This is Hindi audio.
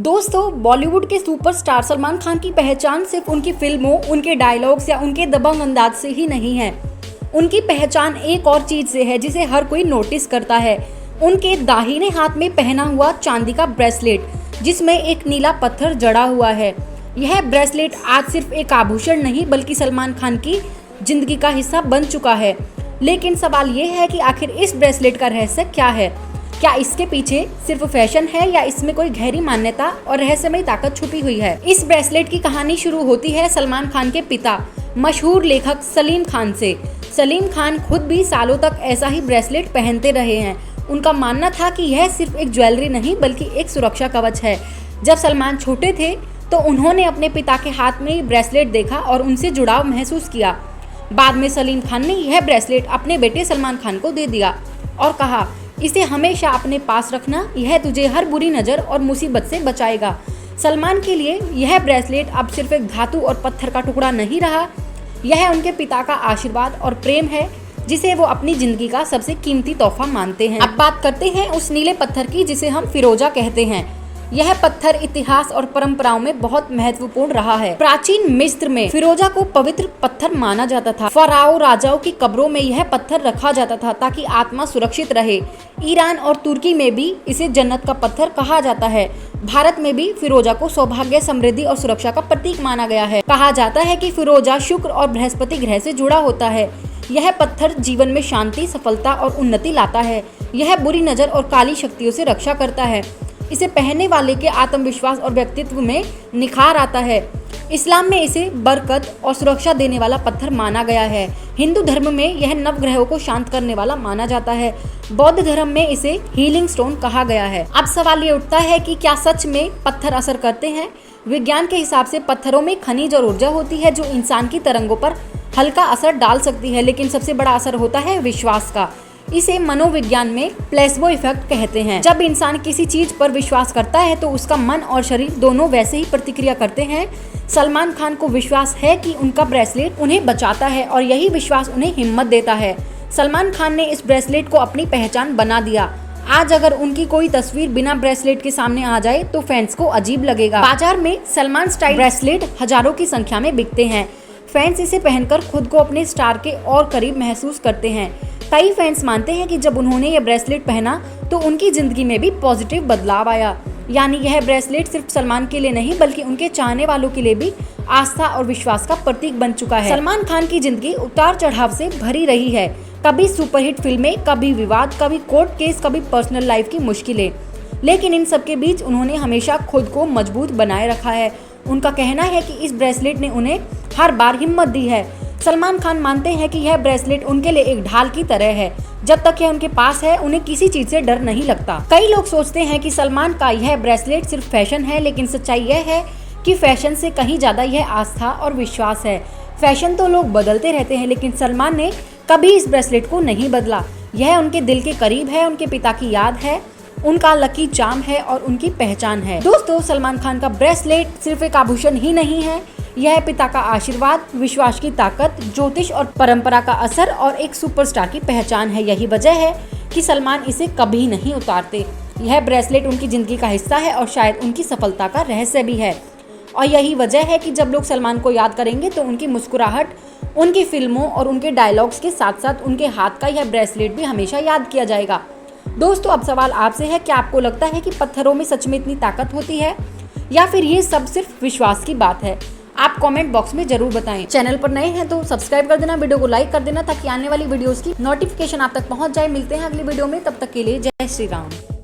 दोस्तों, बॉलीवुड के सुपरस्टार सलमान खान की पहचान सिर्फ उनकी फिल्मों, उनके डायलॉग्स या उनके दबंग अंदाज से ही नहीं है। उनकी पहचान एक और चीज से है जिसे हर कोई नोटिस करता है। उनके दाहिने हाथ में पहना हुआ चांदी का ब्रेसलेट जिसमें एक नीला पत्थर जड़ा हुआ है। यह ब्रेसलेट आज सिर्फ एक आभूषण नहीं बल्कि सलमान खान की जिंदगी का हिस्सा बन चुका है। लेकिन सवाल ये है कि आखिर इस ब्रेसलेट का रहस्य क्या है? क्या इसके पीछे सिर्फ फैशन है या इसमें कोई गहरी मान्यता और रहस्यमयी ताकत छुपी हुई है? इस ब्रेसलेट की कहानी शुरू होती है सलमान खान के पिता मशहूर लेखक सलीम खान से। सलीम खान खुद भी सालों तक ऐसा ही ब्रेसलेट पहनते रहे हैं। उनका मानना था कि यह सिर्फ एक ज्वेलरी नहीं बल्कि एक सुरक्षा कवच है। जब सलमान छोटे थे तो उन्होंने अपने पिता के हाथ में ये ब्रेसलेट देखा और उनसे जुड़ाव महसूस किया। बाद में सलीम खान ने यह ब्रेसलेट अपने बेटे सलमान खान को दे दिया और कहा, इसे हमेशा अपने पास रखना, यह तुझे हर बुरी नज़र और मुसीबत से बचाएगा। सलमान के लिए यह ब्रेसलेट अब सिर्फ एक धातु और पत्थर का टुकड़ा नहीं रहा, यह उनके पिता का आशीर्वाद और प्रेम है जिसे वो अपनी जिंदगी का सबसे कीमती तोहफा मानते हैं। अब बात करते हैं उस नीले पत्थर की जिसे हम फिरोजा कहते हैं। यह पत्थर इतिहास और परंपराओं में बहुत महत्वपूर्ण रहा है। प्राचीन मिस्र में फिरोजा को पवित्र पत्थर माना जाता था। फराओ राजाओं की कब्रों में यह पत्थर रखा जाता था ताकि आत्मा सुरक्षित रहे। ईरान और तुर्की में भी इसे जन्नत का पत्थर कहा जाता है। भारत में भी फिरोजा को सौभाग्य, समृद्धि और सुरक्षा का प्रतीक माना गया है। कहा जाता है कि फिरोजा शुक्र और बृहस्पति ग्रह से जुड़ा होता है। यह पत्थर जीवन में शांति, सफलता और उन्नति लाता है। यह बुरी नजर और काली शक्तियों से रक्षा करता है। इसे पहनने वाले के आत्मविश्वास और व्यक्तित्व में निखार आता है। इस्लाम में इसे बरकत और सुरक्षा देने वाला पत्थर माना गया है। हिंदू धर्म में यह नवग्रहों को शांत करने वाला माना जाता है। बौद्ध धर्म में इसे हीलिंग स्टोन कहा गया है। अब सवाल ये उठता है कि क्या सच में पत्थर असर करते हैं? विज्ञान के हिसाब से पत्थरों में खनिज और ऊर्जा होती है जो इंसान की तरंगों पर हल्का असर डाल सकती है, लेकिन सबसे बड़ा असर होता है विश्वास का। इसे मनोविज्ञान में प्लेसबो इफेक्ट कहते हैं। जब इंसान किसी चीज पर विश्वास करता है तो उसका मन और शरीर दोनों वैसे ही प्रतिक्रिया करते हैं। सलमान खान को विश्वास है कि उनका ब्रेसलेट उन्हें बचाता है और यही विश्वास उन्हें हिम्मत देता है। सलमान खान ने इस ब्रेसलेट को अपनी पहचान बना दिया। आज अगर उनकी कोई तस्वीर बिना ब्रेसलेट के सामने आ जाए तो फैंस को अजीब लगेगा। बाजार में सलमान स्टाइल ब्रेसलेट हजारों की संख्या में बिकते हैं। फैंस इसे पहनकर खुद को अपने स्टार के और करीब महसूस करते हैं। कई फैंस मानते हैं कि जब उन्होंने ये ब्रेसलेट पहना तो उनकी जिंदगी में भी पॉजिटिव बदलाव आया। यानी यह ब्रेसलेट सिर्फ सलमान के लिए नहीं बल्कि उनके चाहने वालों के लिए भी आस्था और विश्वास का प्रतीक बन चुका है। सलमान खान की जिंदगी उतार चढ़ाव से भरी रही है। कभी सुपरहिट फिल्में, कभी विवाद, कभी कोर्ट केस, कभी पर्सनल लाइफ की मुश्किलें। लेकिन इन सबके बीच उन्होंने हमेशा खुद को मजबूत बनाए रखा है। उनका कहना है कि इस ब्रेसलेट ने उन्हें हर बार हिम्मत दी है। सलमान खान मानते हैं कि यह ब्रेसलेट उनके लिए एक ढाल की तरह है। जब तक यह उनके पास है उन्हें किसी चीज से डर नहीं लगता। कई लोग सोचते हैं कि सलमान का यह ब्रेसलेट सिर्फ फैशन है, लेकिन सच्चाई यह है कि फैशन से कहीं ज्यादा यह आस्था और विश्वास है। फैशन तो लोग बदलते रहते हैं, लेकिन सलमान ने कभी इस ब्रेसलेट को नहीं बदला। यह उनके दिल के करीब है, उनके पिता की याद है, उनका लकी चार्म है और उनकी पहचान है। दोस्तों, सलमान खान का ब्रेसलेट सिर्फ एक आभूषण ही नहीं है, यह पिता का आशीर्वाद, विश्वास की ताकत, ज्योतिष और परंपरा का असर और एक सुपरस्टार की पहचान है। यही वजह है कि सलमान इसे कभी नहीं उतारते। यह ब्रेसलेट उनकी जिंदगी का हिस्सा है और शायद उनकी सफलता का रहस्य भी है। और यही वजह है कि जब लोग सलमान को याद करेंगे तो उनकी मुस्कुराहट, उनकी फिल्मों और उनके डायलॉग्स के साथ साथ उनके हाथ का यह ब्रेसलेट भी हमेशा याद किया जाएगा। दोस्तों, अब सवाल आपसे है, क्या आपको लगता है कि पत्थरों में सच में इतनी ताकत होती है या फिर ये सब सिर्फ विश्वास की बात है? आप कमेंट बॉक्स में जरूर बताएं। चैनल पर नए हैं तो सब्सक्राइब कर देना, वीडियो को लाइक कर देना ताकि आने वाली वीडियोस की नोटिफिकेशन आप तक पहुंच जाए। मिलते हैं अगली वीडियो में, तब तक के लिए जय श्री राम।